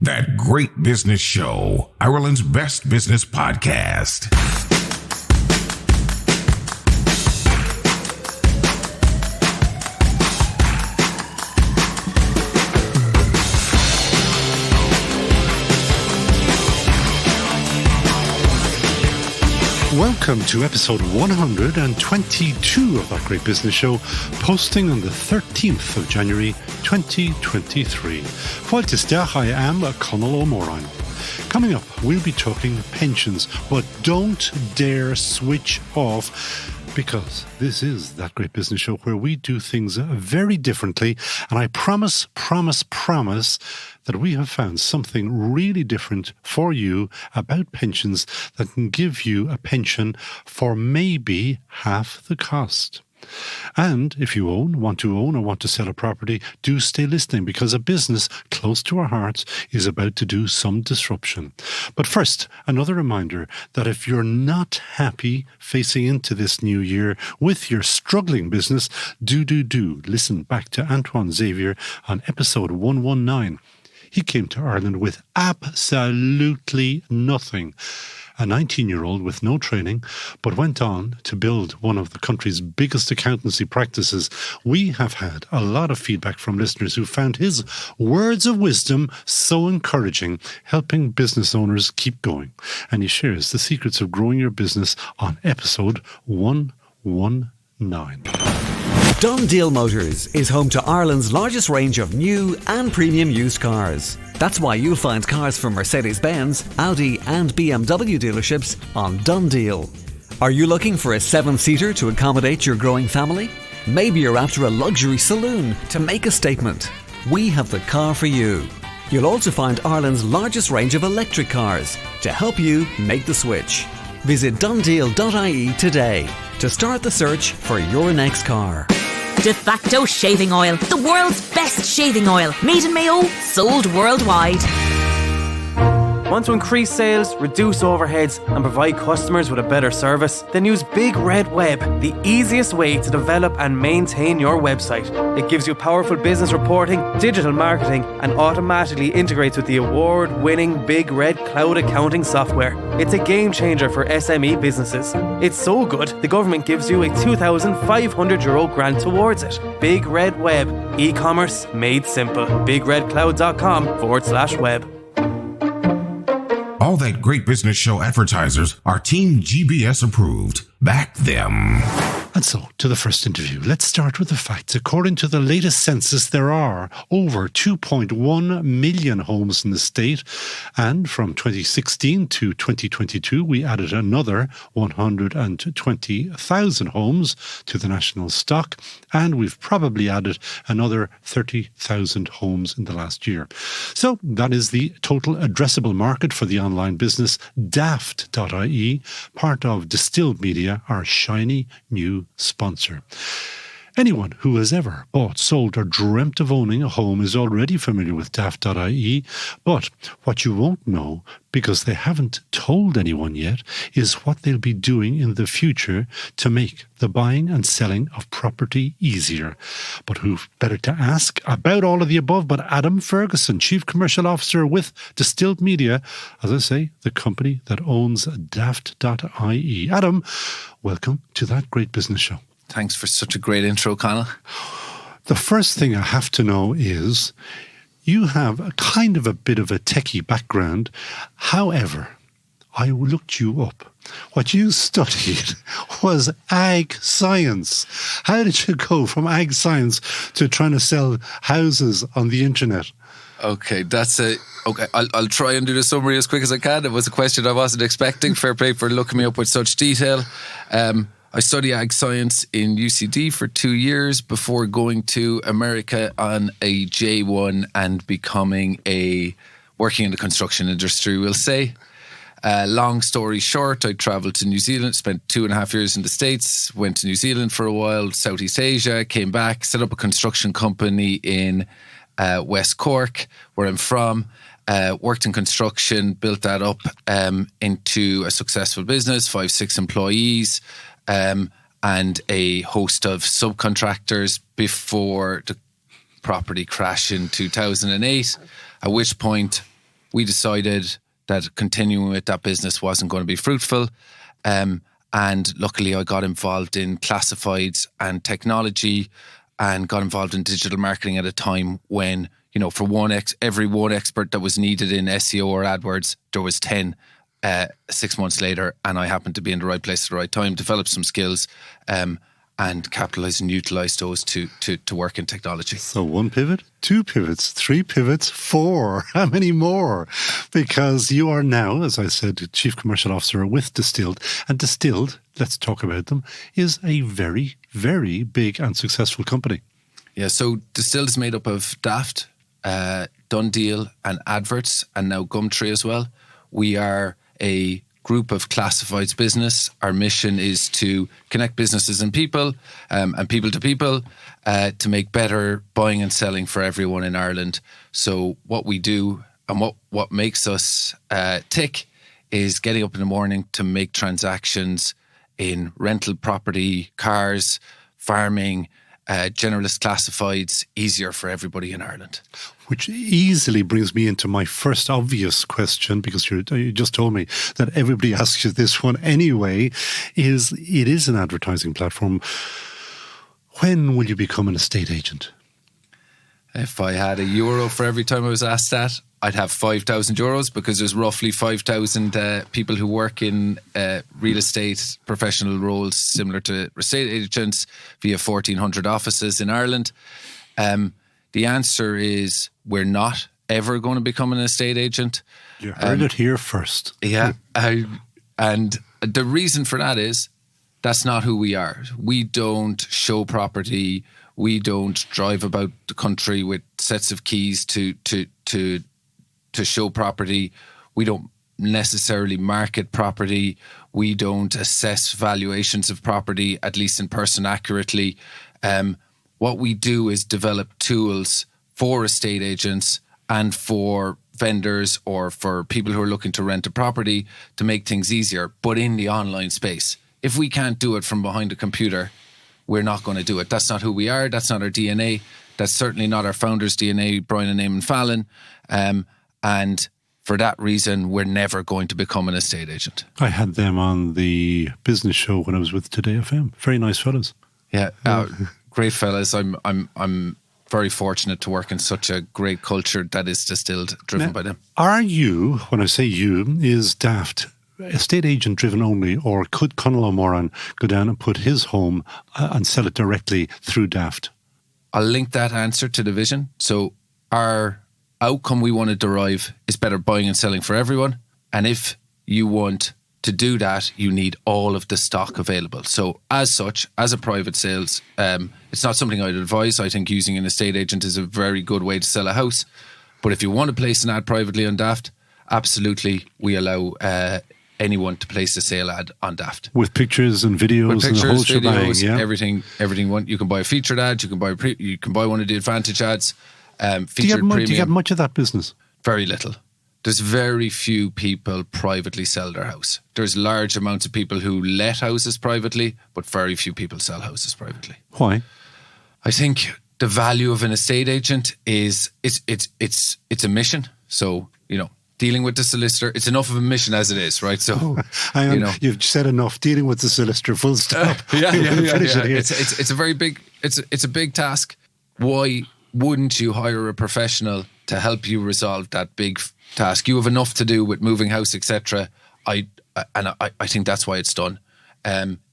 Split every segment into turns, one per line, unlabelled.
That Great Business Show, Ireland's best business podcast.
Welcome to episode 122 of That Great Business Show, posting on the 13th of January 2023. Fáilte, I am Conal O'Moran. Coming up, we'll be talking pensions, but don't dare switch off, because this is That Great Business Show where we do things very differently, and I promise that we have found something really different for you about pensions that can give you a pension for maybe half the cost. And if you want to sell a property, do stay listening, because a business close to our hearts is about to do some disruption. But first, another reminder that if you're not happy facing into this new year with your struggling business, do listen back to Antoine Xavier on episode 119. He came to Ireland with absolutely nothing. A 19-year-old with no training, but went on to build one of the country's biggest accountancy practices. We have had a lot of feedback from listeners who found his words of wisdom so encouraging, helping business owners keep going. And he shares the secrets of growing your business on episode 119.
Done Deal Motors is home to Ireland's largest range of new and premium used cars. That's why you'll find cars from Mercedes-Benz, Audi and BMW dealerships on Done Deal. Are you looking for a 7-seater to accommodate your growing family? Maybe you're after a luxury saloon to make a statement. We have the car for you. You'll also find Ireland's largest range of electric cars to help you make the switch. Visit donedeal.ie today to start the search for your next car.
De facto shaving oil, the world's best shaving oil, made in Mayo, sold worldwide.
Want to increase sales, reduce overheads and provide customers with a better service? Then use Big Red Web, the easiest way to develop and maintain your website. It gives you powerful business reporting, digital marketing and automatically integrates with the award-winning Big Red cloud accounting software. It's a game changer for SME businesses. It's so good, the government gives you a €2,500 grant towards it. Big Red Web, e-commerce made simple. BigRedCloud.com/web.
All That Great Business Show advertisers are Team GBS approved. Back them.
And so, to the first interview. Let's start with the facts. According to the latest census, there are over 2.1 million homes in the state. And from 2016 to 2022, we added another 120,000 homes to the national stock. And we've probably added another 30,000 homes in the last year. So that is the total addressable market for the online business Daft.ie, part of Distilled Media, our shiny new sponsor. Anyone who has ever bought, sold or dreamt of owning a home is already familiar with Daft.ie, but what you won't know, because they haven't told anyone yet, is what they'll be doing in the future to make the buying and selling of property easier. But who better to ask about all of the above but Adam Ferguson, Chief Commercial Officer with Distilled Media, as I say, the company that owns Daft.ie. Adam, welcome to That Great Business Show.
Thanks for such a great intro, Conal.
The first thing I have to know is you have a kind of a bit of a techie background. However, I looked you up. What you studied was ag science. How did you go from ag science to trying to sell houses on the internet?
Okay, I'll try and do the summary as quick as I can. It was a question I wasn't expecting. Fair play for looking me up with such detail. I studied ag science in UCD for 2 years before going to America on a J1 and working in the construction industry, we'll say. Long story short, I travelled to New Zealand, spent 2.5 years in the States, went to New Zealand for a while, Southeast Asia, came back, set up a construction company in West Cork, where I'm from. Worked in construction, built that up into a successful business, 5-6 employees, and a host of subcontractors before the property crash in 2008, at which point we decided that continuing with that business wasn't going to be fruitful. And luckily I got involved in classifieds and technology and got involved in digital marketing at a time when, for every one expert that was needed in SEO or AdWords, there was 10 6 months later, and I happened to be in the right place at the right time, developed some skills, and capitalise and utilise those to work in technology.
So 1 pivot, 2 pivots, 3 pivots, 4. How many more? Because you are now, as I said, Chief Commercial Officer with Distilled. And Distilled, let's talk about them, is a very, very big and successful company.
Yeah, so Distilled is made up of Daft, Done Deal and Adverts, and now Gumtree as well. We are a group of classifieds business. Our mission is to connect businesses and people to people to make better buying and selling for everyone in Ireland. So what we do and what makes us tick is getting up in the morning to make transactions in rental property, cars, farming, generalist classifieds easier for everybody in Ireland.
Which easily brings me into my first obvious question, because you just told me that everybody asks you this one anyway, it is an advertising platform. When will you become an estate agent?
If I had €1 for every time I was asked that, I'd have €5,000 because there's roughly 5,000 people who work in real estate professional roles similar to estate agents via 1,400 offices in Ireland. The answer is we're not ever going to become an estate agent.
You heard it here first.
Yeah. And the reason for that is that's not who we are. We don't show property. We don't drive about the country with sets of keys to show property. We don't necessarily market property. We don't assess valuations of property, at least in person, accurately. What we do is develop tools for estate agents and for vendors or for people who are looking to rent a property to make things easier, but in the online space. If we can't do it from behind a computer, we're not going to do it. That's not who we are. That's not our DNA. That's certainly not our founders' DNA, Brian and Eamon Fallon. And for that reason, we're never going to become an estate agent.
I had them on the business show when I was with Today FM. Very nice fellas.
Yeah, great fellas. I'm very fortunate to work in such a great culture that is Distilled, driven by them.
Are you, when I say you, is Daft estate agent driven only, or could Conal O'Moran go down and put his home and sell it directly through Daft?
I'll link that answer to the vision. So our outcome we want to derive is better buying and selling for everyone. And if you want to do that, you need all of the stock available. So as such, as a private sales, it's not something I'd advise. I think using an estate agent is a very good way to sell a house. But if you want to place an ad privately on Daft, absolutely, we allow anyone to place a sale ad on Daft.
With pictures and videos and the whole shebang, yeah?
Everything. You can buy a featured ad, you can buy one of the advantage ads.
Do you get much of that business?
Very little. There's very few people privately sell their house. There's large amounts of people who let houses privately, but very few people sell houses privately.
Why?
I think the value of an estate agent is it's a mission. So, dealing with the solicitor, it's enough of a mission as it is, right? So,
you've said enough. Dealing with the solicitor, full stop.
Yeah. It's a very big. It's a big task. Why wouldn't you hire a professional to help you resolve that big task? You have enough to do with moving house, etc. I think that's why it's done.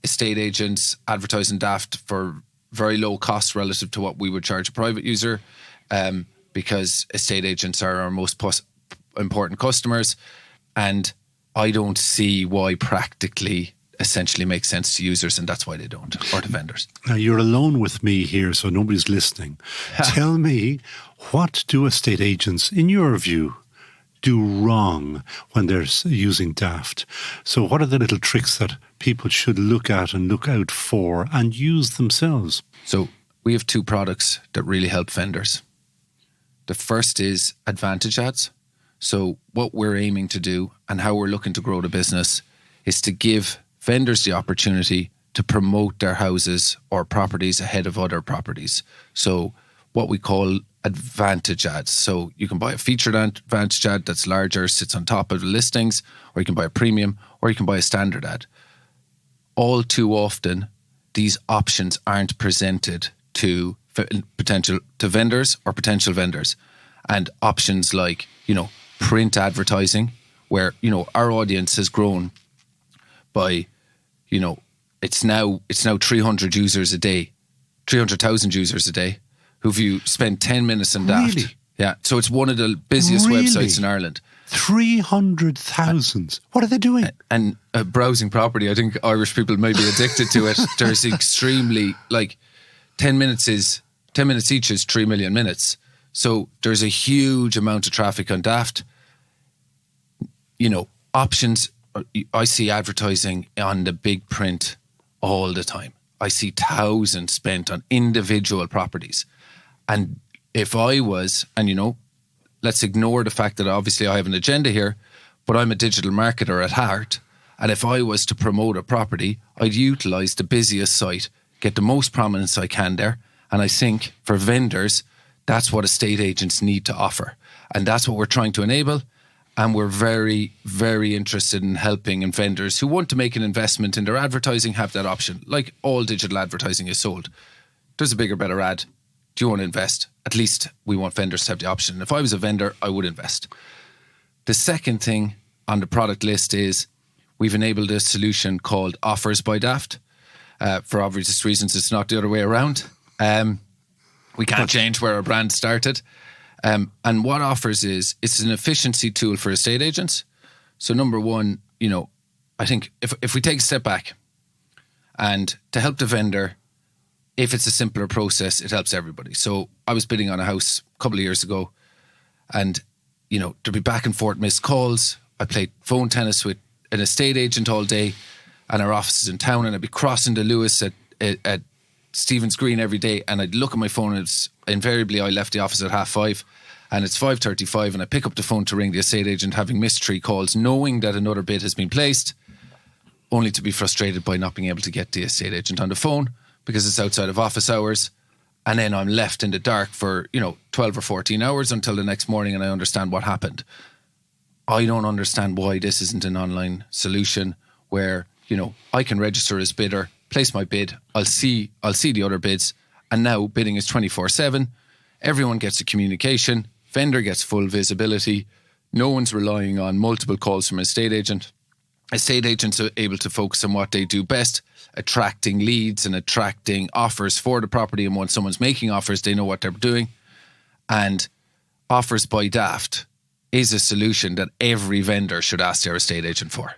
Estate agents advertising Daft for very low cost relative to what we would charge a private user, because estate agents are our most important customers, and I don't see why practically essentially makes sense to users, and that's why they don't, or to vendors.
Now, you're alone with me here, so nobody's listening. Tell me, what do estate agents, in your view, do wrong when they're using Daft? So what are the little tricks that people should look at and look out for and use themselves?
So we have 2 products that really help vendors. The first is advantage ads. So what we're aiming to do and how we're looking to grow the business is to give vendors the opportunity to promote their houses or properties ahead of other properties. So what we call advantage ads. So you can buy a featured advantage ad that's larger, sits on top of the listings, or you can buy a premium, or you can buy a standard ad. All too often, these options aren't presented to vendors or potential vendors. And options like, print advertising, where, our audience has grown by, it's now 300 users a day, 300,000 users a day who spend 10 minutes on Daft.
Really?
Yeah. So it's one of the busiest websites in Ireland.
300,000. What are they doing?
And browsing property, I think Irish people may be addicted to it. There's extremely, 10 minutes each is 3 million minutes. So there's a huge amount of traffic on Daft. Options, I see advertising on the big print all the time. I see thousands spent on individual properties. And if I was, let's ignore the fact that obviously I have an agenda here, but I'm a digital marketer at heart. And if I was to promote a property, I'd utilise the busiest site, get the most prominence I can there. And I think for vendors, that's what estate agents need to offer. And that's what we're trying to enable. And we're very, very interested in helping vendors who want to make an investment in their advertising have that option. Like all digital advertising is sold. There's a bigger, better ad. Do you want to invest? At least we want vendors to have the option. And if I was a vendor, I would invest. The second thing on the product list is we've enabled a solution called Offers by Daft. For obvious reasons, it's not the other way around. We can't change where our brand started. And what Offers is, it's an efficiency tool for estate agents. So number one, I think if we take a step back and to help the vendor, if it's a simpler process, it helps everybody. So I was bidding on a house a couple of years ago and, there'd be back and forth missed calls. I played phone tennis with an estate agent all day and our office is in town, and I'd be crossing the Lewis at Stephen's Green every day, and I'd look at my phone and invariably I left the office at 5:30 and it's 5:35 and I pick up the phone to ring the estate agent having missed 3 calls, knowing that another bid has been placed, only to be frustrated by not being able to get the estate agent on the phone because it's outside of office hours. And then I'm left in the dark for, 12 or 14 hours until the next morning and I understand what happened. I don't understand why this isn't an online solution where, I can register as bidder, place my bid, I'll see the other bids, and now bidding is 24/7. Everyone gets a communication, vendor gets full visibility, no one's relying on multiple calls from an estate agent. Estate agents are able to focus on what they do best, attracting leads and attracting offers for the property, and when someone's making offers, they know what they're doing. And Offers by Daft is a solution that every vendor should ask their estate agent for.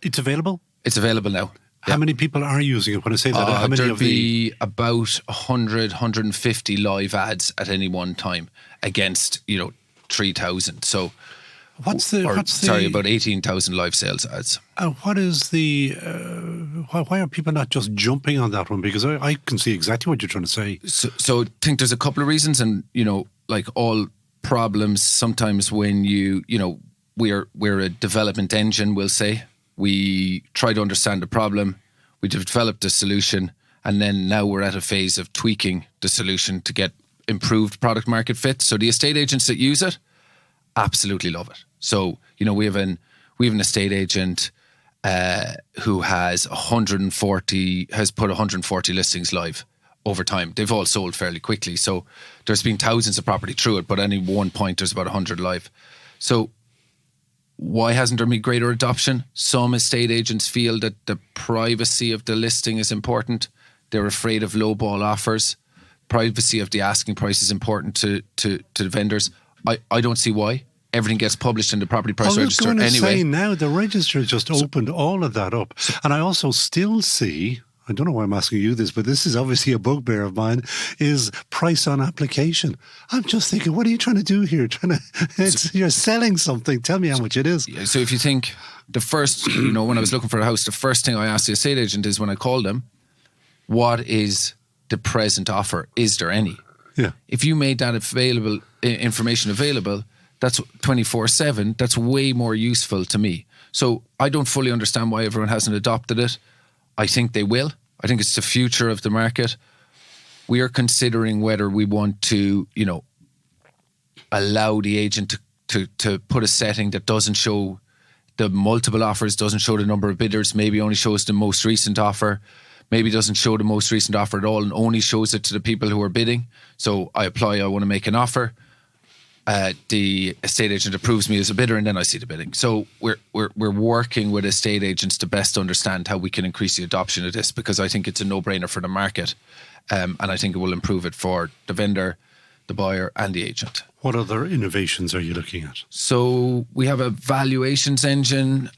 It's available?
It's available now.
How many people are using it? When I say that, how many
there'll
of the...
be about 100, 150 live ads at any one time against, 3,000. So about 18,000 live sales ads.
What is the... why are people not just jumping on that one? Because I can see exactly what you're trying to say.
So I think there's a couple of reasons, and, like all problems, sometimes when we're a development engine, we'll say. We try to understand the problem, we developed a solution, and then now we're at a phase of tweaking the solution to get improved product market fit. So the estate agents that use it absolutely love it. So, we have an estate agent who has put 140 listings live over time. They've all sold fairly quickly. So there's been thousands of property through it, but at any one point there's about 100 live. So why hasn't there been greater adoption? Some estate agents feel that the privacy of the listing is important. They're afraid of lowball offers. Privacy of the asking price is important to the vendors. I don't see why. Everything gets published in the property price register anyway. I was going to
say now the register just opened all of that up. And I also still see, I don't know why I'm asking you this, but this is obviously a bugbear of mine, is price on application. I'm just thinking, what are you trying to do here? You're selling something. Tell me how much it is.
So if you think the first, when I was looking for a house, the first thing I asked the estate agent is when I called them, what is the present offer? Is there any?
Yeah.
If you made that information available, that's 24/7. That's way more useful to me. So I don't fully understand why everyone hasn't adopted it. I think they will. I think it's the future of the market. we are considering whether we want to, allow the agent to put a setting that doesn't show the multiple offers, doesn't show the number of bidders, maybe only shows the most recent offer, maybe doesn't show the most recent offer at all and only shows it to the people who are bidding. So I apply, I want to make an offer. The estate agent approves me as a bidder and then I see the bidding. So we're working with estate agents to best understand how we can increase the adoption of this, because I think it's a no-brainer for the market, and I think it will improve it for the vendor, the buyer and the agent.
What other innovations are you looking at?
So we have a valuations engine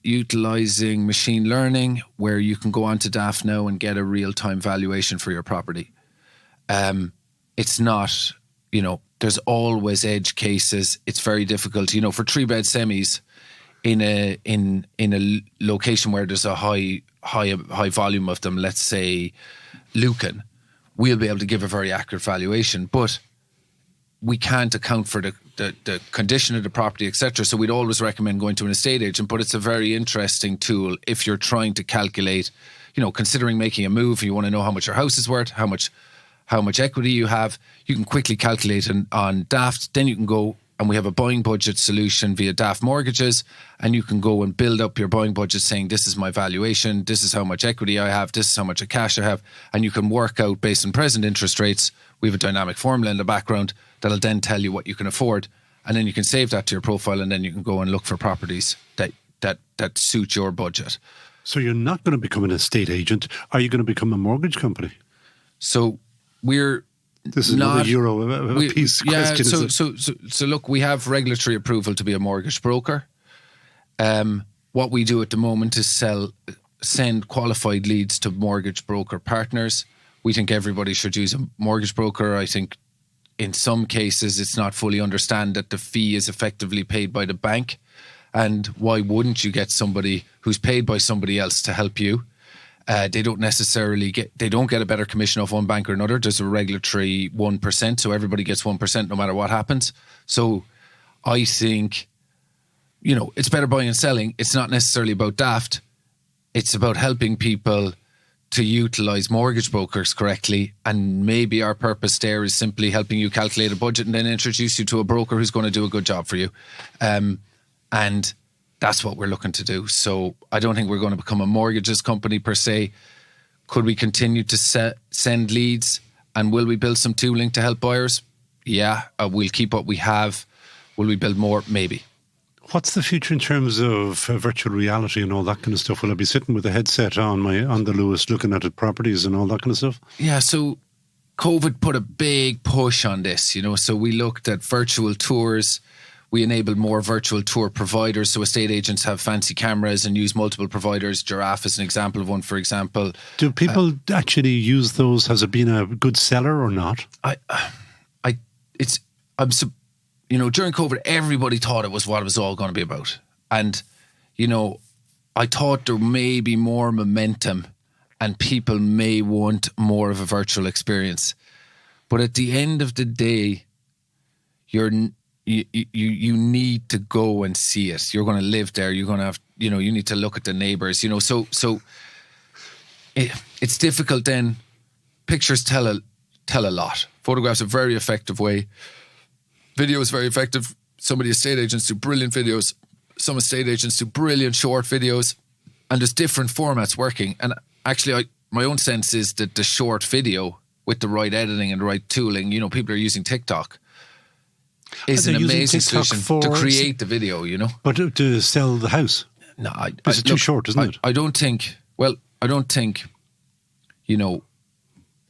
utilising machine learning, where you can go onto Daft now and get a real-time valuation for your property. It's not, there's always edge cases. It's very difficult, for 3-bed semis in a location where there's a high volume of them. Let's say Lucan, we'll be able to give a very accurate valuation, but we can't account for the condition of the property, etc. So we'd always recommend going to an estate agent, but it's a very interesting tool if you're trying to calculate, considering making a move, you want to know how much your house is worth, how much equity you have. You can quickly calculate on Daft. Then you can go, and we have a buying budget solution via Daft Mortgages, and you can go and build up your buying budget saying, this is my valuation, this is how much equity I have, this is how much cash I have, and you can work out based on present interest rates. We have a dynamic formula in the background that'll then tell you what you can afford, and then you can save that to your profile, and then you can go and look for properties that suit your budget.
So you're not going to become an estate agent. Are you going to become a mortgage company?
So this is
another euro a piece question.
So look, we have regulatory approval to be a mortgage broker. What we do at the moment is send qualified leads to mortgage broker partners. We think everybody should use a mortgage broker. I think in some cases it's not fully understand that the fee is effectively paid by the bank. And why wouldn't you get somebody who's paid by somebody else to help you? They don't get a better commission off one bank or another. There's a regulatory 1%, so everybody gets 1% no matter what happens. So I think, it's better buying and selling. It's not necessarily about Daft. It's about helping people to utilise mortgage brokers correctly. And maybe our purpose there is simply helping you calculate a budget and then introduce you to a broker who's going to do a good job for you. And that's what we're looking to do. So I don't think we're going to become a mortgages company per se. Could we continue to send leads, and will we build some tooling to help buyers? Yeah. We'll keep what we have. Will we build more? Maybe.
What's the future in terms of virtual reality and all that kind of stuff? Will I be sitting with a headset on the Lewis looking at properties and all that kind of stuff?
Yeah, so COVID put a big push on this, so we looked at virtual tours. We enabled more virtual tour providers, so estate agents have fancy cameras and use multiple providers. Giraffe is an example of one, for example.
Do people actually use those? Has it been a good seller or not?
During COVID, everybody thought it was what it was all going to be about. And, I thought there may be more momentum and people may want more of a virtual experience. But at the end of the day, you need to go and see it. You're going to live there. You're going to have, you need to look at the neighbours, so it's difficult then. Pictures tell a lot. Photographs are a very effective way. Video is very effective. Some of the estate agents do brilliant videos. Some estate agents do brilliant short videos. And there's different formats working. And actually, my own sense is that the short video with the right editing and the right tooling, people are using TikTok, is an amazing solution to create the video,
But to sell the house?
No.
It's too short, isn't it?
I don't think,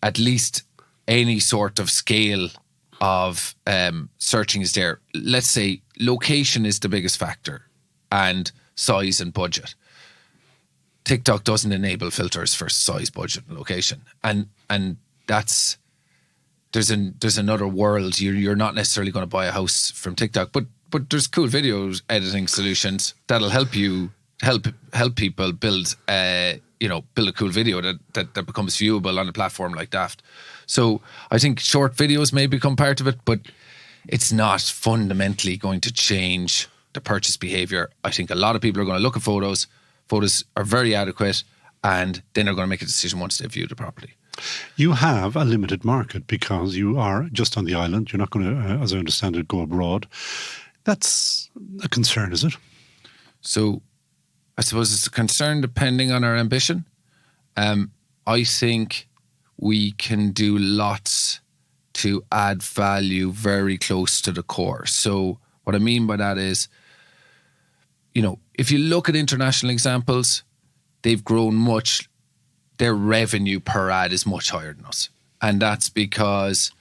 at least any sort of scale of searching is there. Let's say location is the biggest factor, and size and budget. TikTok doesn't enable filters for size, budget, and location, and that's there's another world. You're not necessarily going to buy a house from TikTok, but there's cool videos editing solutions that'll help people build a cool video that becomes viewable on a platform like Daft. So I think short videos may become part of it, but it's not fundamentally going to change the purchase behavior. I think a lot of people are going to look at photos. Photos are very adequate, and then they're going to make a decision once they've viewed the property.
You have a limited market because you are just on the island. You're not going to, as I understand it, go abroad. That's a concern, is it?
So I suppose it's a concern depending on our ambition. I think we can do lots to add value very close to the core. So what I mean by that is, if you look at international examples, they've grown much. Their revenue per ad is much higher than us. And that's because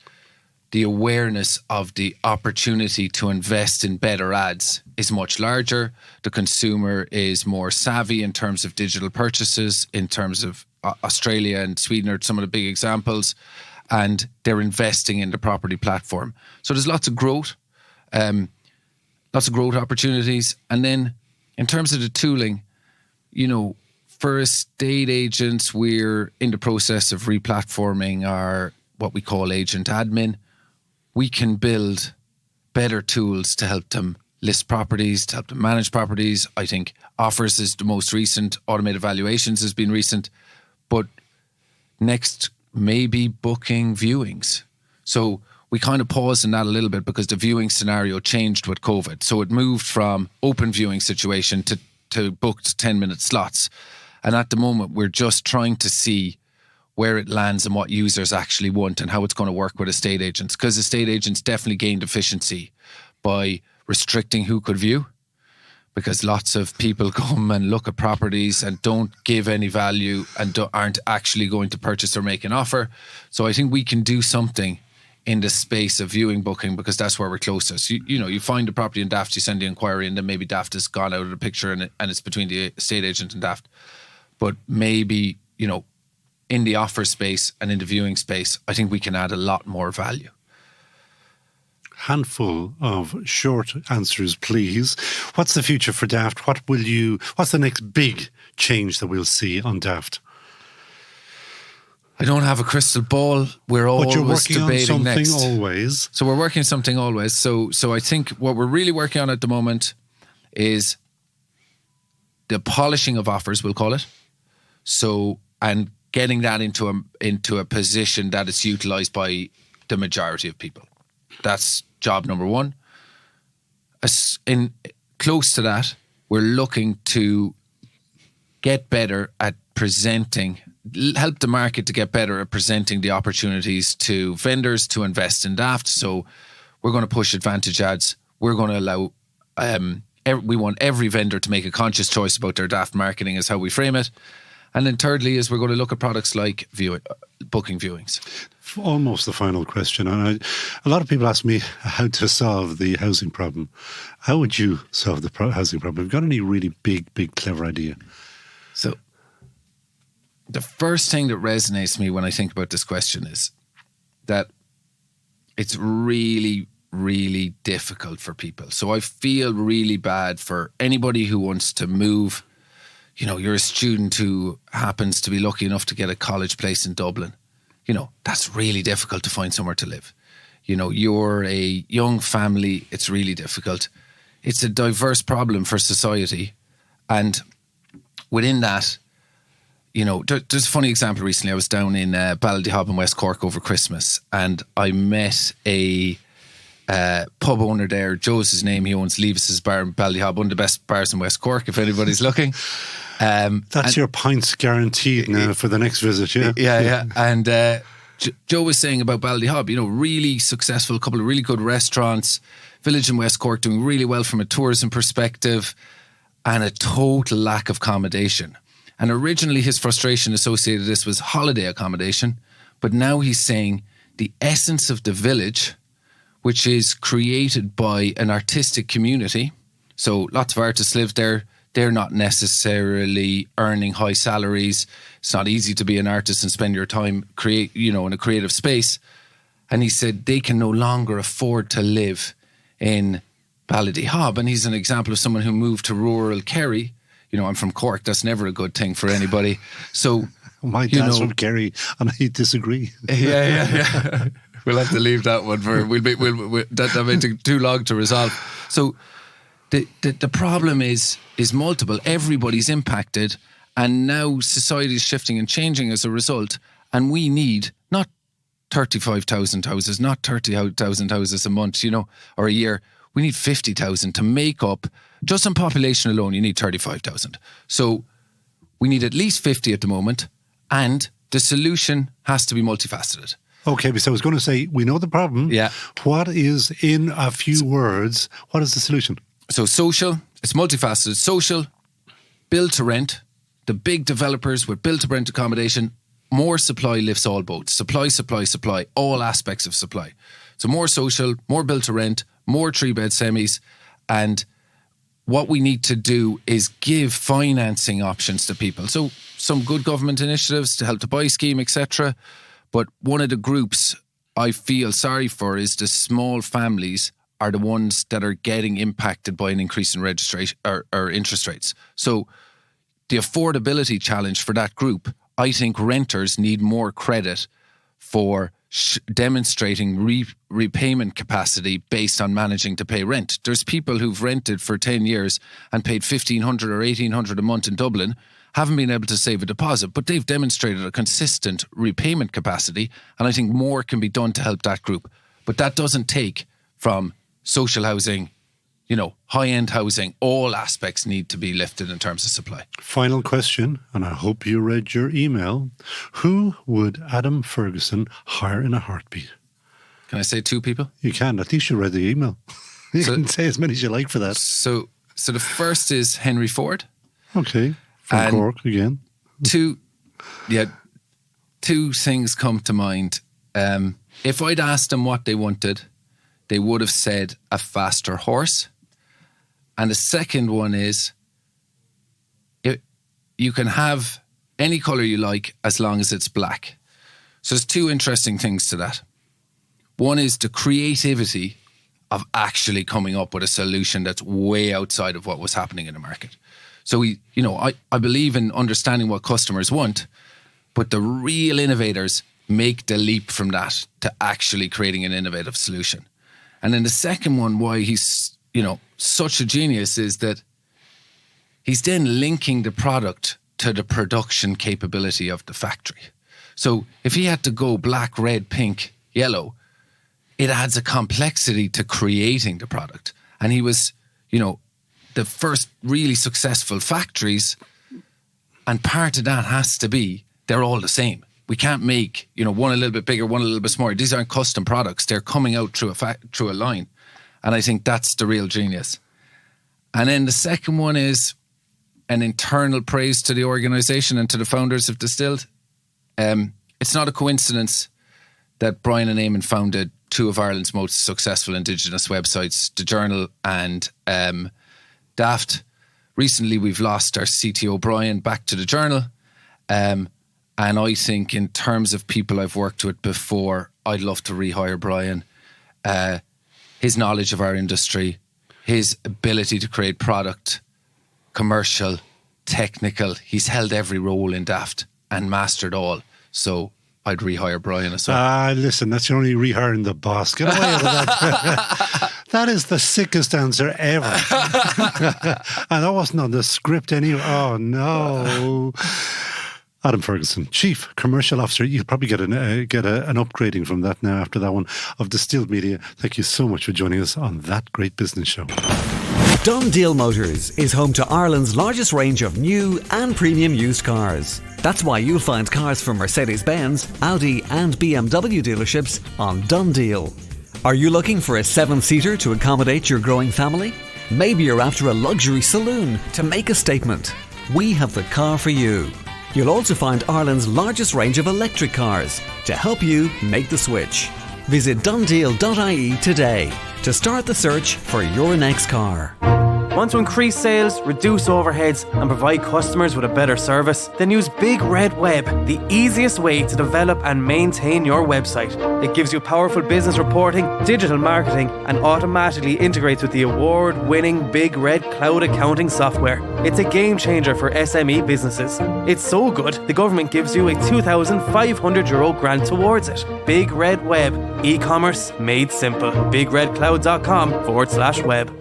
the awareness of the opportunity to invest in better ads is much larger. The consumer is more savvy in terms of digital purchases, in terms of Australia and Sweden are some of the big examples, and they're investing in the property platform. So there's lots of growth opportunities. And then in terms of the tooling, for estate agents, we're in the process of replatforming our what we call agent admin. We can build better tools to help them list properties, to help them manage properties. I think offers is the most recent. Automated valuations has been recent. But next, maybe booking viewings. So we kind of paused in that a little bit because the viewing scenario changed with COVID. So it moved from open viewing situation to booked 10-minute slots. And at the moment, we're just trying to see where it lands and what users actually want and how it's going to work with estate agents. Because estate agents definitely gained efficiency by restricting who could view. Because lots of people come and look at properties and don't give any value and aren't actually going to purchase or make an offer. So I think we can do something in the space of viewing booking because that's where we're closest. You find a property in Daft, you send the inquiry and then maybe Daft has gone out of the picture and it's between the estate agent and Daft. But maybe, in the offer space and in the viewing space, I think we can add a lot more value.
Handful of short answers, please. What's the future for Daft? What's the next big change that we'll see on Daft?
I don't have a crystal ball. We're always debating next.
But you're working on something always.
So we're working on something always. So I think what we're really working on at the moment is the polishing of offers, we'll call it. So, and getting that into a position that is utilised by the majority of people. That's job number one. Close to that, we're looking to get better at presenting, help the market to get better at presenting the opportunities to vendors to invest in Daft. So we're going to push advantage ads. We're going to allow, we want every vendor to make a conscious choice about their Daft marketing is how we frame it. And then thirdly is we're going to look at products like booking viewings.
Almost the final question. And a lot of people ask me how to solve the housing problem. How would you solve the housing problem? Have you got any really big, clever idea?
So the first thing that resonates me when I think about this question is that it's really, really difficult for people. So I feel really bad for anybody who wants to move. You're a student who happens to be lucky enough to get a college place in Dublin. That's really difficult to find somewhere to live. You're a young family, it's really difficult. It's a diverse problem for society. And within that, there's a funny example recently. I was down in Ballyhob in West Cork over Christmas and I met a pub owner there. Joe's his name. He owns Levis's Bar in Ballyhob, one of the best bars in West Cork, if anybody's looking.
That's your pints guaranteed now for the next visit, yeah?
Yeah. And Joe was saying about Ballyhob, really successful, a couple of really good restaurants, village in West Cork doing really well from a tourism perspective, and a total lack of accommodation. And originally his frustration associated with this was holiday accommodation, but now he's saying the essence of the village, which is created by an artistic community. So lots of artists live there. They're not necessarily earning high salaries. It's not easy to be an artist and spend your time in a creative space. And he said they can no longer afford to live in Ballyhob. And he's an example of someone who moved to rural Kerry. I'm from Cork. That's never a good thing for anybody. So
my dad's from Kerry, and I disagree.
Yeah. We'll have to leave that one for. That may take too long to resolve. So the problem is multiple. Everybody's impacted, and now society is shifting and changing as a result. And we need not 35,000 houses, not 30,000 houses a month, or a year. We need 50,000 to make up, just on population alone, you need 35,000. So we need at least 50 at the moment, and the solution has to be multifaceted.
Okay, so I was going to say, we know the problem.
Yeah.
What is, in a few words, what is the solution?
So social, it's multifaceted. Social, build to rent, the big developers with build to rent accommodation, more supply lifts all boats. Supply, supply, supply, all aspects of supply. So more social, more build to rent, more 3-bed semis, and what we need to do is give financing options to people. So some good government initiatives to help to buy scheme, etc. But one of the groups I feel sorry for is the small families are the ones that are getting impacted by an increase in registration or interest rates. So the affordability challenge for that group, I think renters need more credit for demonstrating repayment capacity based on managing to pay rent. There's people who've rented for 10 years and paid $1,500 or $1,800 a month in Dublin, haven't been able to save a deposit, but they've demonstrated a consistent repayment capacity, and I think more can be done to help that group. But that doesn't take from social housing, high-end housing. All aspects need to be lifted in terms of supply.
Final question, and I hope you read your email. Who would Adam Ferguson hire in a heartbeat?
Can I say 2 people?
You can. At least you read the email. You can say as many as you like for that.
So the first is Henry Ford.
Okay. From Cork again.
2 things come to mind. If I'd asked them what they wanted, they would have said a faster horse. And the second one is, you can have any colour you like as long as it's black. So there's 2 interesting things to that. One is the creativity of actually coming up with a solution that's way outside of what was happening in the market. So I believe in understanding what customers want, but the real innovators make the leap from that to actually creating an innovative solution. And then the second one, why he's, such a genius, is that he's then linking the product to the production capability of the factory. So if he had to go black, red, pink, yellow, it adds a complexity to creating the product. And he was, the first really successful factories, and part of that has to be they're all the same. We can't make, one a little bit bigger, one a little bit smaller. These aren't custom products. They're coming out through a line. And I think that's the real genius. And then the second one is an internal praise to the organisation and to the founders of Distilled. It's not a coincidence that Brian and Eamon founded 2 of Ireland's most successful Indigenous websites, The Journal and Daft. Recently, we've lost our CTO, Brian, back to The Journal. And I think in terms of people I've worked with before, I'd love to rehire Brian. His knowledge of our industry, his ability to create product, commercial, technical. He's held every role in Daft and mastered all. So I'd rehire Brian as well.
Listen, that's your only rehiring the boss. Get away with that. That is the sickest answer ever. And that wasn't on the script anyway. Oh, no. Adam Ferguson, Chief Commercial Officer. You'll probably get an upgrading from that now after that one, of Distilled Media. Thank you so much for joining us on That Great Business Show.
Dundeel Motors is home to Ireland's largest range of new and premium used cars. That's why you'll find cars from Mercedes-Benz, Audi and BMW dealerships on Dundeel. Are you looking for a 7-seater to accommodate your growing family? Maybe you're after a luxury saloon to make a statement. We have the car for you. You'll also find Ireland's largest range of electric cars to help you make the switch. Visit Dundeel.ie today to start the search for your next car.
Want to increase sales, reduce overheads and provide customers with a better service? Then use Big Red Web, the easiest way to develop and maintain your website. It gives you powerful business reporting, digital marketing and automatically integrates with the award-winning Big Red cloud accounting software. It's a game changer for SME businesses. It's so good, the government gives you a €2,500 grant towards it. Big Red Web, e-commerce made simple. BigRedCloud.com/web.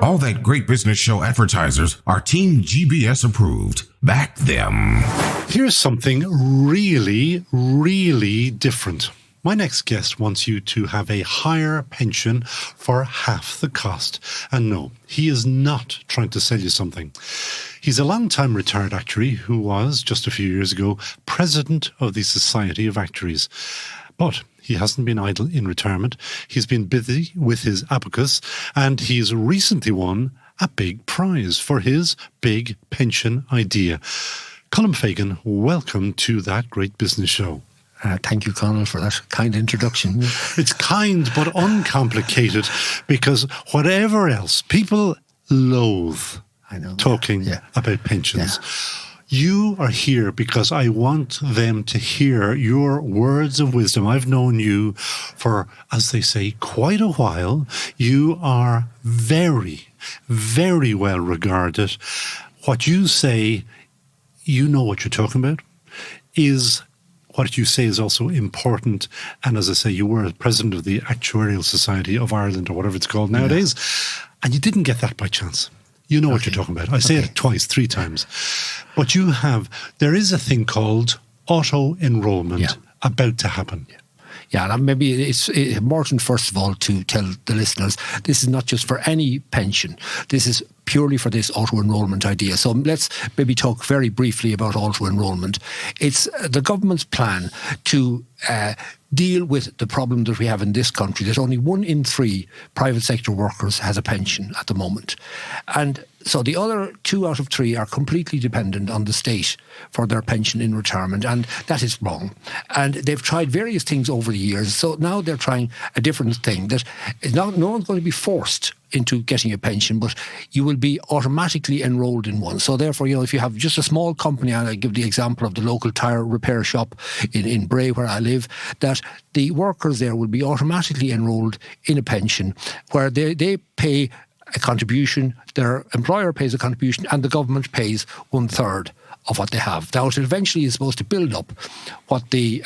All that great business show advertisers are Team GBS approved. Back them.
Here's something really, really different. My next guest wants you to have a higher pension for half the cost. And no, he is not trying to sell you something. He's a long-time retired actuary who was, just a few years ago, president of the Society of Actuaries. But he hasn't been idle in retirement. He's been busy with his abacus, and he's recently won a big prize for his big pension idea. Colm Fagan, welcome to That Great Business Show.
Thank you, Conal, for that kind introduction.
It's kind but uncomplicated, because whatever else, people loathe talking about pensions. Yeah. You are here because I want them to hear your words of wisdom. I've known you for, as they say, quite a while. You are very, very well regarded. What you say, you know what you're talking about, is what you say is also important. And as I say, you were president of the Actuarial Society of Ireland, or whatever it's called nowadays. And you didn't get that by chance. You know what you're talking about. I say it twice, 3 times. But there is a thing called auto-enrollment about to happen.
Yeah, and maybe it's important, first of all, to tell the listeners, this is not just for any pension. This is purely for this auto-enrollment idea. So let's maybe talk very briefly about auto-enrollment. It's the government's plan to deal with the problem that we have in this country, that only 1 in 3 private sector workers has a pension at the moment. And so the other 2 out of 3 are completely dependent on the state for their pension in retirement, and that is wrong. And they've tried various things over the years, so now they're trying a different thing, that no one's going to be forced into getting a pension, but you will be automatically enrolled in one. So therefore, if you have just a small company, and I give the example of the local tyre repair shop in Bray where I live, that the workers there will be automatically enrolled in a pension where they pay a contribution, their employer pays a contribution, and the government pays 1/3 of what they have. Now, it eventually is supposed to build up what the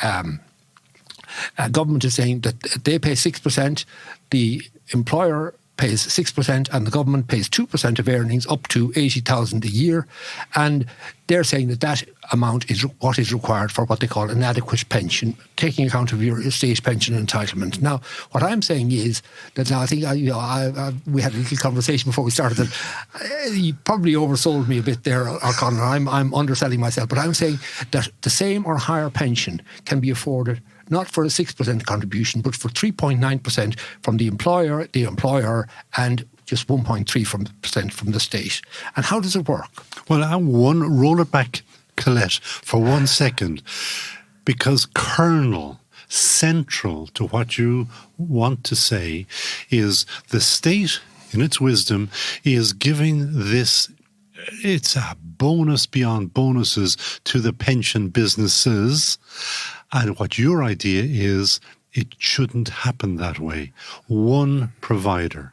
government is saying, that they pay 6%, the employer pays 6%, and the government pays 2% of earnings up to 80,000 a year. And they're saying that amount is what is required for what they call an adequate pension, taking account of your state pension entitlement. Now, what I'm saying is that now I think we had a little conversation before we started that you probably oversold me a bit there, Conor. I'm underselling myself, but I'm saying that the same or higher pension can be afforded not for a 6% contribution, but for 3.9% from the employer, and just 1.3% from the state. And how does it work?
Well, I want to roll it back, Colette, for 1 second, because central to what you want to say is the state, in its wisdom, is giving this, it's a bonus beyond bonuses to the pension businesses. And what your idea is, it shouldn't happen that way. One provider.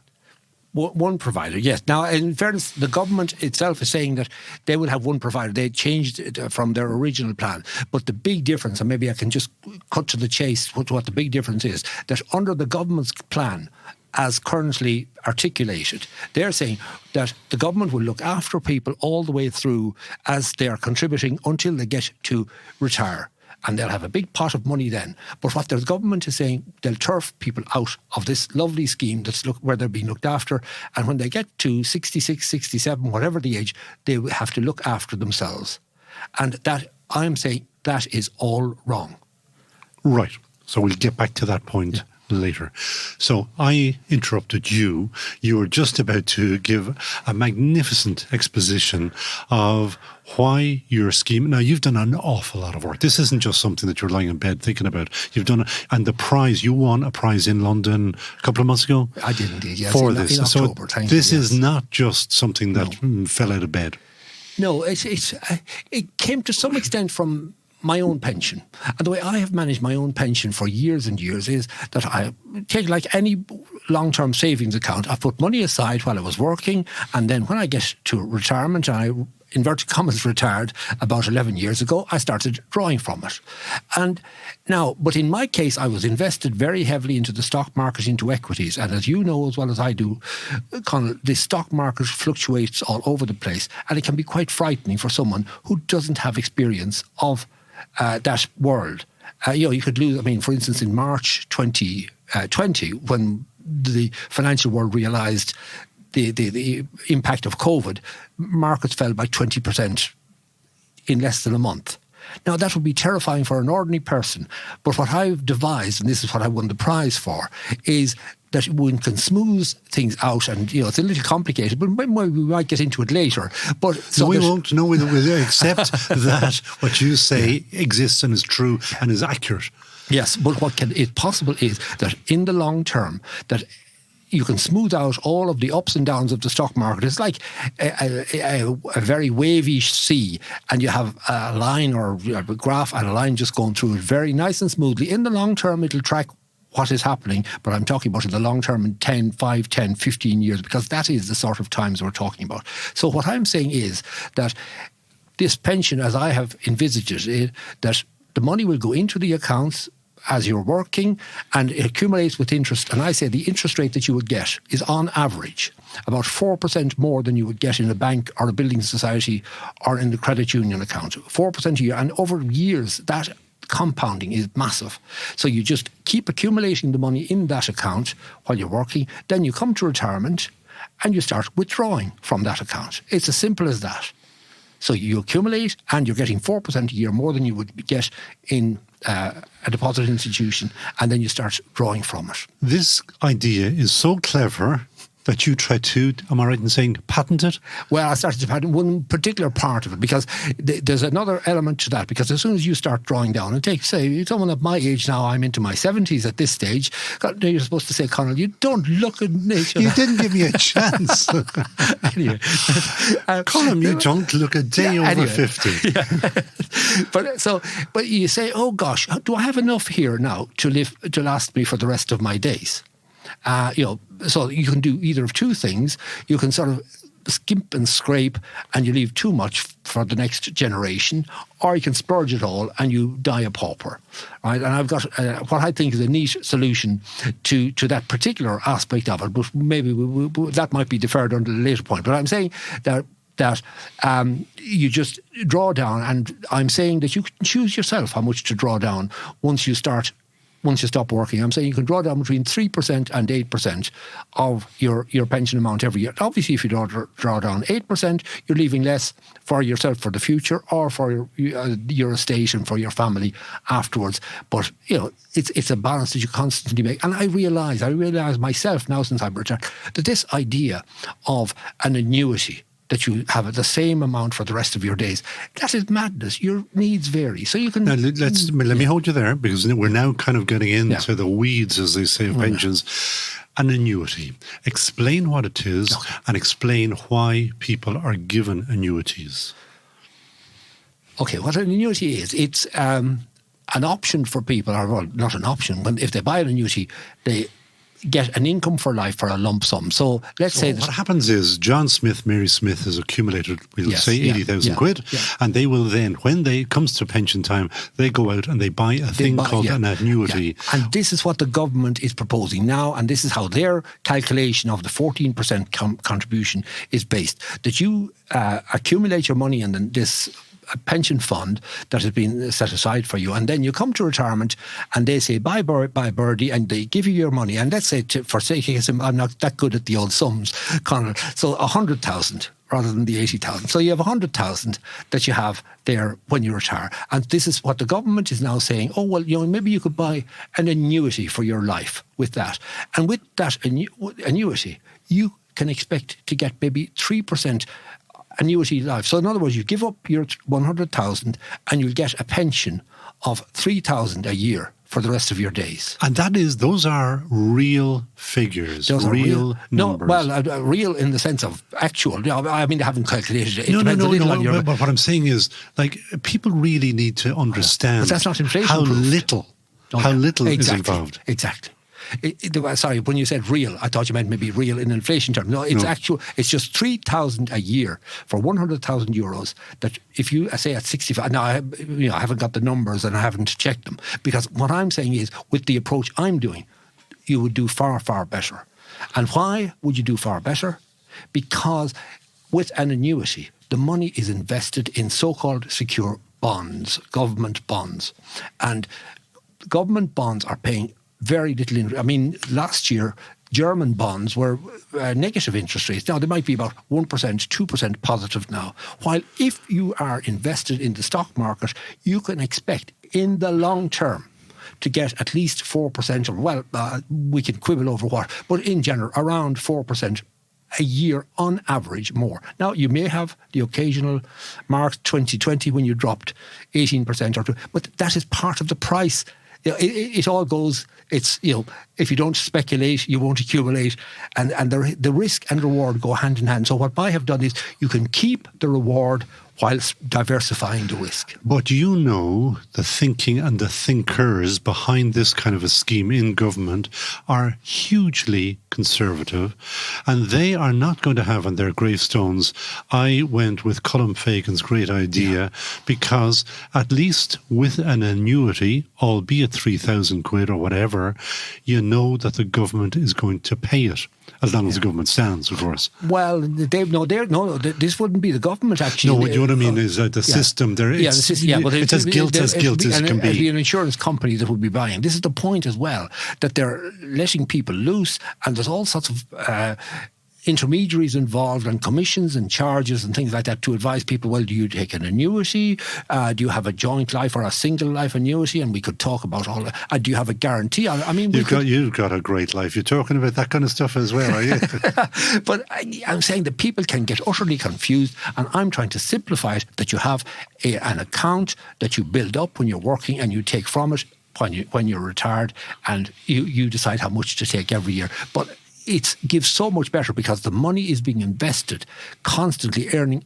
One provider, yes. Now, in fairness, the government itself is saying that they will have one provider. They changed it from their original plan. But the big difference, and maybe I can just cut to the chase what the big difference is, that under the government's plan, as currently articulated, they're saying that the government will look after people all the way through as they are contributing until they get to retire. And they'll have a big pot of money then. But what the government is saying, they'll turf people out of this lovely scheme where they're being looked after. And when they get to 66, 67, whatever the age, they will have to look after themselves. And that, I'm saying, that is all wrong.
Right. So we'll get back to that point later. So I interrupted you. You were just about to give a magnificent exposition of why your scheme. Now, you've done an awful lot of work. This isn't just something that you're lying in bed thinking about. You've done it. And the prize, you won a prize in London a couple of months ago.
I did indeed, yes.
For this.
In October.
So this is not just something that fell out of bed.
No, it came to some extent from my own pension. And the way I have managed my own pension for years and years is that I take, like any long-term savings account, I put money aside while I was working, and then when I get to retirement and I inverted commas, retired about 11 years ago, I started drawing from it. And now, but in my case, I was invested very heavily into the stock market, into equities. And as you know as well as I do, Conal, the stock market fluctuates all over the place. And it can be quite frightening for someone who doesn't have experience of that world. You could lose, for instance, in March 2020, when the financial world realised the impact of COVID, markets fell by 20% in less than a month. Now, that would be terrifying for an ordinary person. But what I've devised, and this is what I won the prize for, is that one can smooth things out. And, it's a little complicated, but we might get into it later. But
so we won't know whether we accept that what you say exists and is true and is accurate.
Yes, but what is possible is that in the long term, that you can smooth out all of the ups and downs of the stock market. It's like a very wavy sea, and you have a line or a graph and a line just going through it very nice and smoothly. In the long term, it'll track what is happening, but I'm talking about in the long term, in 5, 10, 15 years, because that is the sort of times we're talking about. So what I'm saying is that this pension, as I have envisaged it, that the money will go into the accounts as you're working, and it accumulates with interest. And I say the interest rate that you would get is on average about 4% more than you would get in a bank or a building society or in the credit union account. 4% a year. And over years, that compounding is massive. So you just keep accumulating the money in that account while you're working. Then you come to retirement and you start withdrawing from that account. It's as simple as that. So you accumulate and you're getting 4% a year more than you would get in a deposit institution, and then you start drawing from it.
This idea is so clever that you try to, am I right in saying, patent it?
Well, I started to patent one particular part of it, because there's another element to that, because as soon as you start drawing down, and take, say, someone of my age now, I'm into my 70s at this stage, you're supposed to say, Conal, you don't look at nature.
You didn't give me a chance.
Anyway.
Colin, you don't look a day over 50.
Yeah. But you say, oh gosh, do I have enough here now to last me for the rest of my days? So you can do either of two things. You can sort of skimp and scrape and you leave too much for the next generation, or you can splurge it all and you die a pauper. Right? And I've got what I think is a neat solution to that particular aspect of it, but maybe that might be deferred until a later point. But I'm saying that you just draw down, and I'm saying that you can choose yourself how much to draw down once you stop working. I'm saying you can draw down between 3% and 8% of your pension amount every year. Obviously, if you draw down 8%, you're leaving less for yourself for the future, or for your estate and for your family afterwards. But, it's a balance that you constantly make. And I realise myself now, since I'm retired, that this idea of an annuity, that you have the same amount for the rest of your days, that is madness. Your needs vary. So you can...
Now, let me hold you there, because we're now kind of getting into the weeds, as they say, of pensions. An annuity. Explain what it is, and explain why people are given annuities.
Okay, what an annuity is, it's an option for people, or well, not an option. If they buy an annuity, they get an income for life for a lump sum. So let's say that... What
happens is John Smith, Mary Smith has accumulated, we'll say 80,000 quid, and they will then, when it comes to pension time, they go out and they buy a thing called an annuity.
Yeah. And this is what the government is proposing now, and this is how their calculation of the 14% contribution is based. That you accumulate your money in this pension fund that has been set aside for you, and then you come to retirement and they say bye birdie, and they give you your money. And let's say, for sake I'm not that good at the old sums, Conal, so 100,000 rather than the 80,000. So you have 100,000 that you have there when you retire. And this is what the government is now saying, oh, well, maybe you could buy an annuity for your life with that. And with that annuity, you can expect to get maybe 3% annuity life. So in other words, you give up your 100,000 and you'll get a pension of 3,000 a year for the rest of your days.
And those are real figures, those real numbers.
No, well, real in the sense of actual. I mean, they haven't calculated it.
No. But what I'm saying is, people really need to understand
but that's not inflation
how little is involved.
Exactly. Sorry, when you said real, I thought you meant maybe real in inflation terms. No, it's actual. It's just 3,000 a year for 100,000 euros. That if you say at 65, now I haven't got the numbers and I haven't checked them, because what I'm saying is, with the approach I'm doing, you would do far, far better. And why would you do far better? Because with an annuity, the money is invested in so-called secure bonds, government bonds. And government bonds are paying very little interest. I mean, last year, German bonds were negative interest rates. Now, they might be about 1%, 2% positive now. While if you are invested in the stock market, you can expect in the long term to get at least 4%, or we can quibble over what, but in general, around 4% a year on average more. Now, you may have the occasional March 2020 when you dropped 18% or 2%, but that is part of the price. It all goes, it's, if you don't speculate, you won't accumulate. And the risk and reward go hand in hand. So what I have done is you can keep the reward whilst diversifying the risk.
But the thinking and the thinkers behind this kind of a scheme in government are hugely conservative, and they are not going to have on their gravestones, I went with Colm Fagan's great idea, because at least with an annuity, albeit 3,000 quid or whatever, you know that the government is going to pay it. As long as the government stands, of course.
Well, this wouldn't be the government, actually.
No, what I mean is the system. It's as guilt as it can be.
It'd be an insurance company that would be buying. This is the point as well, that they're letting people loose, and there's all sorts of intermediaries involved, and commissions and charges and things like that to advise people, well, do you take an annuity? Do you have a joint life or a single life annuity? And we could talk about all that. Do you have a guarantee? I mean,
you've got a great life. You're talking about that kind of stuff as well, are you?
But I'm saying that people can get utterly confused, and I'm trying to simplify it, that you have an account that you build up when you're working, and you take from it when you're retired, and you decide how much to take every year. But it gives so much better, because the money is being invested, constantly earning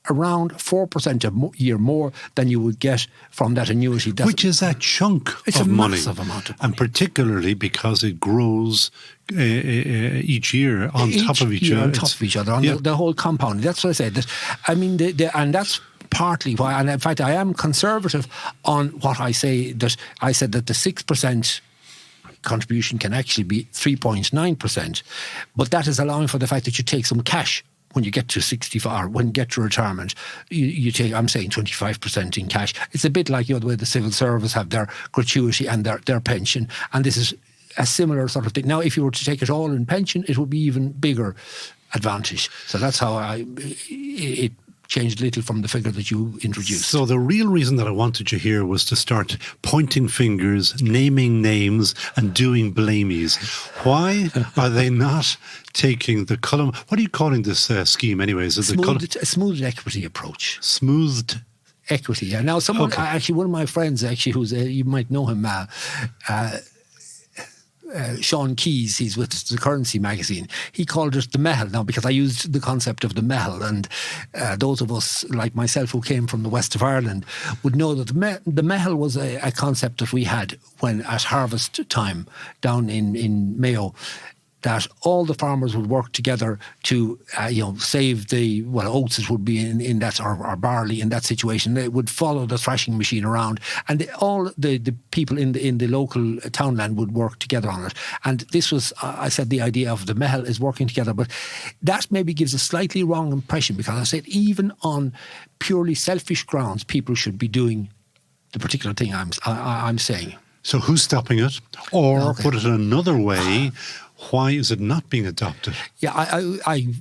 around 4% a year more than you would get from that annuity.
Which is a chunk of money.
It's a massive amount of money.
And particularly because it grows each year on top of each other.
On top of each other, on the whole compound. That's what I said. And that's partly why, and in fact I am conservative on what I say, that I said that the 6% contribution can actually be 3.9%, but that is allowing for the fact that you take some cash when you get to 65, or when you get to retirement. You take, I'm saying 25% in cash. It's a bit like the way the civil service have their gratuity and their pension, and this is a similar sort of thing. Now, if you were to take it all in pension, it would be even bigger advantage. So that's how it changed a little from the figure that you introduced.
So the real reason that I wanted you here was to start pointing fingers, naming names, and doing blamies. Why are they not taking the Colm? What are you calling this scheme anyways?
A smoothed equity approach.
Smoothed
equity. Yeah. Now, someone, actually, one of my friends, actually, who's you might know him, Sean Keys, he's with the Currency magazine. He called it the mehel. Now, because I used the concept of the mehel, and those of us like myself who came from the west of Ireland would know that the mehel was a concept that we had when at harvest time down in Mayo, that all the farmers would work together to, save the, oats it would be in that, or barley in that situation. They would follow the thrashing machine around, and all the people in the local townland would work together on it. And this was, I said, the idea of the mehel is working together, but that maybe gives a slightly wrong impression, because I said even on purely selfish grounds, people should be doing the particular thing I'm saying.
So who's stopping it? Or put it another way, why is it not being adopted?
Yeah,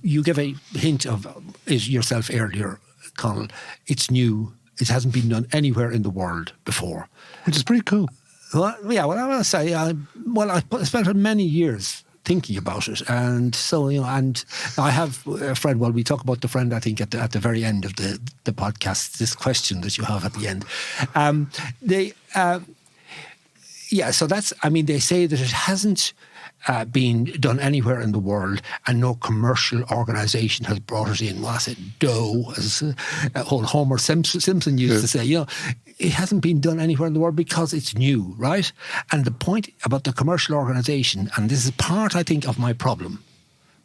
you gave a hint of it yourself earlier, Conal. It's new. It hasn't been done anywhere in the world before.
Which is pretty cool.
Well, I want to say, I spent many years thinking about it, and so and I have a friend. Well, we talk about the friend, I think, at the very end of the podcast. This question that you have at the end, so that's. I mean, they say that it hasn't been done anywhere in the world, and no commercial organisation has brought it in. Was it Doe, as old Homer Simpson used to say? It hasn't been done anywhere in the world because it's new, right? And the point about the commercial organisation, and this is part, I think, of my problem,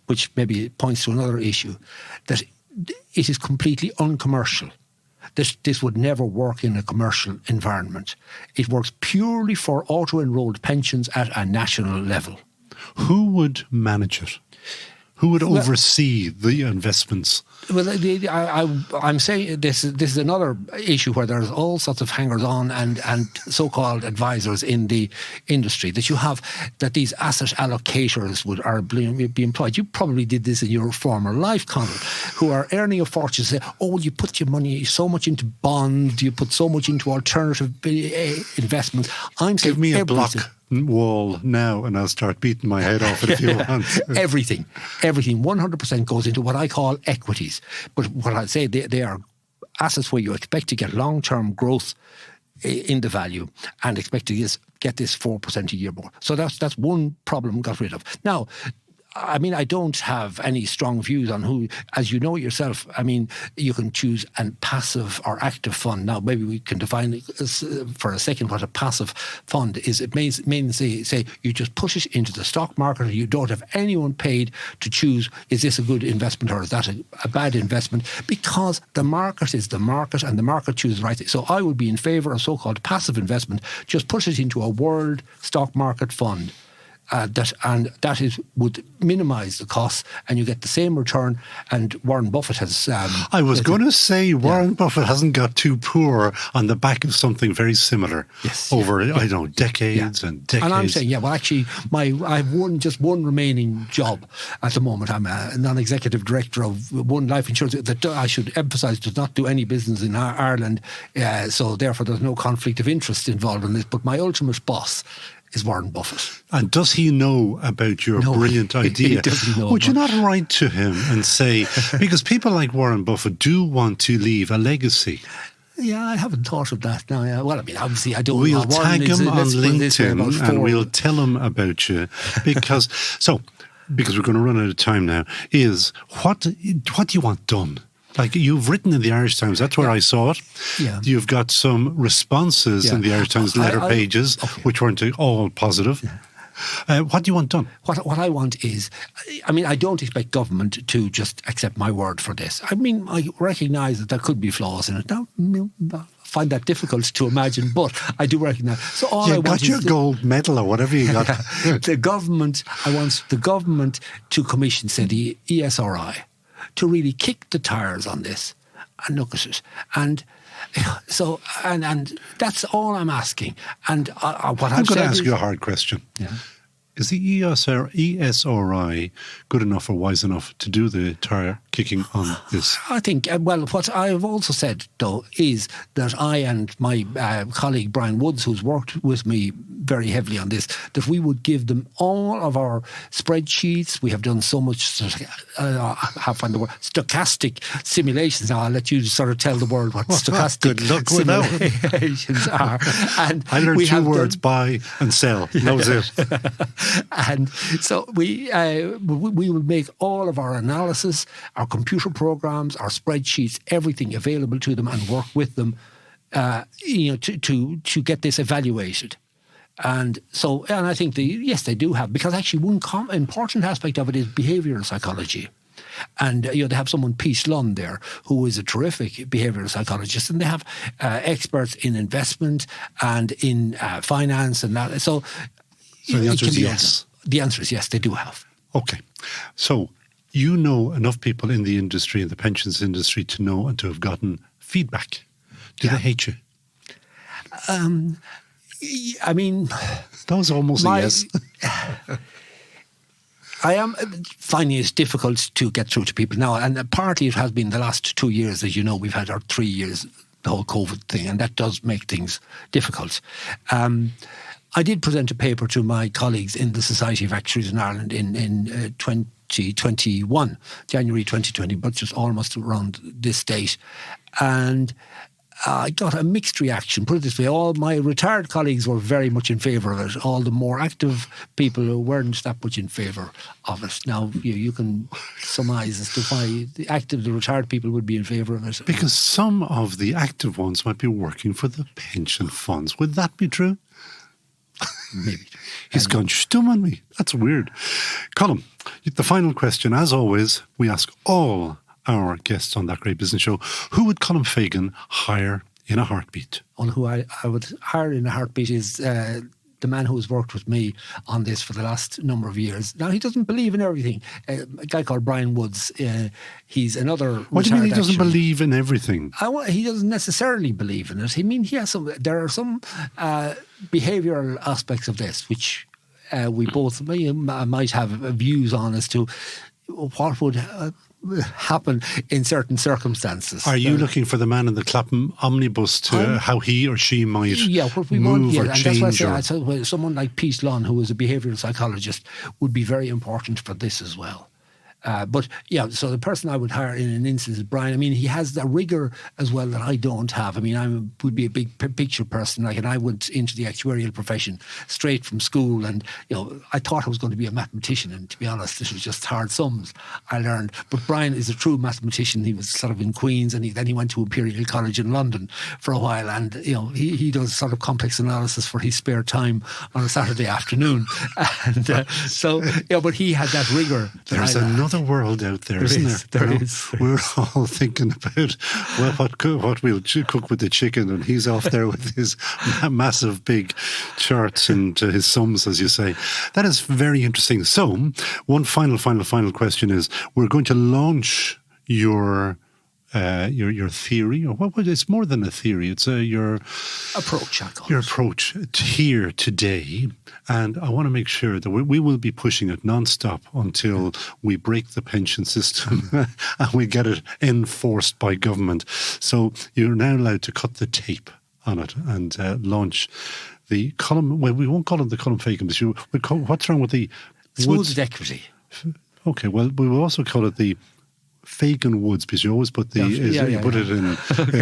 which maybe points to another issue, that it is completely uncommercial. This would never work in a commercial environment. It works purely for auto-enrolled pensions at a national level.
Who would manage it? Who would oversee the investments?
Well, I'm saying this is another issue where there's all sorts of hangers-on and so-called advisors in the industry that these asset allocators are be employed. You probably did this in your former life, Conor, who are earning a fortune. Say, you put your money so much into bonds, you put so much into alternative investments. I'm saying
give me a block wall now and I'll start beating my head off it if you want.
Everything 100% goes into what I call equities, but what I say they are assets where you expect to get long-term growth in the value and expect to get this 4% a year more. So that's one problem got rid of. Now, I mean, I don't have any strong views on who, as you know yourself, I mean, you can choose a passive or active fund. Now, maybe we can define for a second what a passive fund is. It means say you just put it into the stock market and you don't have anyone paid to choose, is this a good investment or is that a bad investment? Because the market is the market and the market chooses the right thing. So I would be in favour of so-called passive investment. Just put it into a world stock market fund. That would minimise the costs and you get the same return. And Warren Buffett has...
I was going to say Warren Buffett hasn't got too poor on the back of something very similar over, I don't know, decades and decades.
And I'm saying, actually, I have one remaining job at the moment. I'm a non-executive director of one life insurance that I should emphasise does not do any business in Ireland. So therefore there's no conflict of interest involved in this. But my ultimate boss is Warren Buffett.
And does he know about your brilliant idea?
He doesn't know.
Would you not write to him and say, because people like Warren Buffett do want to leave a legacy?
Yeah, I haven't thought of that now. Yeah. Well, I mean, obviously I don't
We'll tag him on LinkedIn and we'll tell him about you. Because we're going to run out of time now, is what do you want done? Like you've written in the Irish Times, that's where I saw it. Yeah. You've got some responses in the Irish Times letter pages, which weren't all positive. Yeah. What do you want done?
What I want is, I mean, I don't expect government to just accept my word for this. I mean, I recognise that there could be flaws in it. Now, I find that difficult to imagine, but I do recognise. So all I want
is your gold medal or whatever you got.
I want the government to commission, say, the ESRI, to really kick the tires on this and look at it. And so, and that's all I'm asking. And what I'm
going to ask you a hard question. Yeah. Is the ESRI good enough or wise enough to do the tire kicking on this?
I think, what I've also said, though, is that I and my colleague Brian Woods, who's worked with me very heavily on this, that we would give them all of our spreadsheets. We have done so much, stochastic simulations. Now I'll let you sort of tell the world what stochastic
good luck
simulations are. And
I learned two words, buy and sell. That was it.
And so we will make all of our analysis, our computer programs, our spreadsheets, everything available to them and work with them, to get this evaluated. And I think they do have, because actually one important aspect of it is behavioural psychology. And they have someone, Peace Lund, there, who is a terrific behavioural psychologist, and they have experts in investment and in finance and that. So
the answer is yes.
The answer is yes, they do have.
Okay. So you know enough people in the industry, in the pensions industry, to know and to have gotten feedback. Do they hate you?
I mean...
That was almost a yes.
I am finding it difficult to get through to people now, and partly it has been the last 2 years. As you know, we've had our 3 years, the whole COVID thing, and that does make things difficult. I did present a paper to my colleagues in the Society of Actuaries in Ireland in 2021, January 2020, but just almost around this date. And I got a mixed reaction. Put it this way, all my retired colleagues were very much in favour of it. All the more active people who weren't that much in favour of it. Now, you can surmise as to why the retired people would be in favour of it.
Because some of the active ones might be working for the pension funds. Would that be true?
Maybe.
He's gone stum on me. That's weird. Colm, the final question. As always, we ask all our guests on That Great Business Show, who would Colm Fagan hire in a heartbeat?
On who I would hire in a heartbeat is the man who has worked with me on this for the last number of years. Now, he doesn't believe in everything. A guy called Brian Woods, he's another...
What do you mean he doesn't believe in everything?
He doesn't necessarily believe in it. I mean, there are some behavioural aspects of this which we both might have views on as to what would... happen in certain circumstances.
Are you looking for the man in the Clapham omnibus to how he or she might move or change?
And that's why I say someone like Pete Lunn, who is a behavioural psychologist, would be very important for this as well. So the person I would hire in an instance is Brian. I mean, he has the rigour as well that I don't have. I mean, I would be a big picture person, and I went into the actuarial profession straight from school, and I thought I was going to be a mathematician, and to be honest, this was just hard sums I learned. But Brian is a true mathematician. He was sort of in Queen's, and then he went to Imperial College in London for a while, and he does sort of complex analysis for his spare time on a Saturday afternoon, and but he had that rigour.
There's another world out there, isn't there?
There is.
We're all thinking about what we'll cook with the chicken, and he's off there with his massive big charts and his sums, as you say. That is very interesting. So, one final question is: we're going to launch your theory, or it's more than a theory. It's your
approach. I call
your
it.
approach here today, and I want to make sure that we will be pushing it non-stop until we break the pension system and we get it enforced by government. So you're now allowed to cut the tape on it and launch the Colm. Well, we won't call it the Colm Fagan, but what's wrong with the
smooth equity?
Okay, well, we will also call it the Fagan Woods, because you always put it in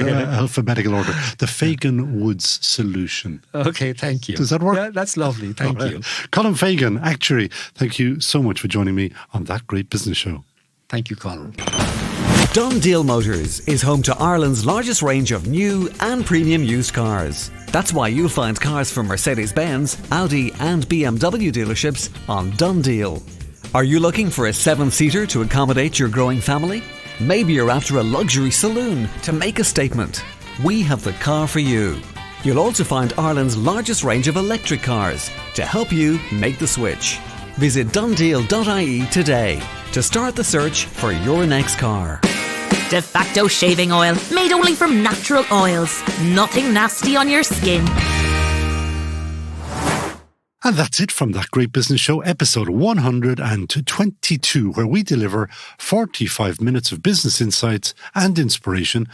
alphabetical order. The Fagan Woods solution.
Okay, thank you.
Does that work?
Yeah, that's lovely. Thank you.
Colm Fagan, actuary, thank you so much for joining me on That Great Business Show.
Thank you, Colin.
Done Deal Motors is home to Ireland's largest range of new and premium used cars. That's why you'll find cars from Mercedes-Benz, Audi and BMW dealerships on Done Deal. Are you looking for a 7-seater to accommodate your growing family? Maybe you're after a luxury saloon to make a statement. We have the car for you. You'll also find Ireland's largest range of electric cars to help you make the switch. Visit donedeal.ie today to start the search for your next car.
De facto shaving oil, made only from natural oils. Nothing nasty on your skin.
And that's it from That Great Business Show, episode 122, where we deliver 45 minutes of business insights and inspiration,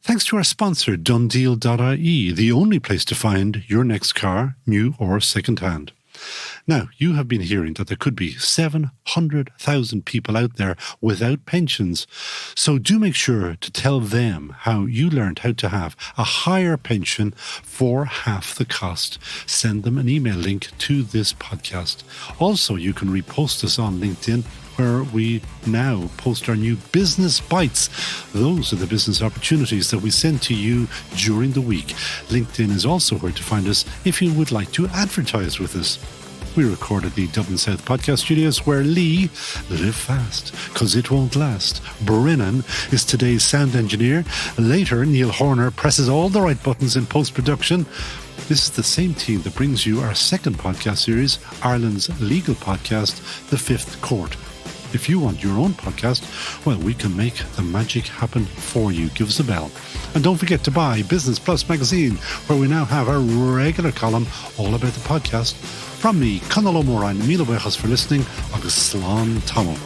thanks to our sponsor, donedeal.ie, the only place to find your next car, new or second-hand. Now, you have been hearing that there could be 700,000 people out there without pensions. So do make sure to tell them how you learned how to have a higher pension for half the cost. Send them an email link to this podcast. Also, you can repost us on LinkedIn, where we now post our new business bites. Those are the business opportunities that we send to you during the week. LinkedIn is also where to find us if you would like to advertise with us. We record at the Dublin South Podcast Studios, where Lee, live fast, 'cause it won't last, Brennan is today's sound engineer. Later, Neil Horner presses all the right buttons in post-production. This is the same team that brings you our second podcast series, Ireland's legal podcast, The Fifth Court. If you want your own podcast, well, we can make the magic happen for you. Give us a bell. And don't forget to buy Business Plus magazine, where we now have a regular column all about the podcast. From me, Conal O'Moran, Míle buchas for listening, agus slán tamil.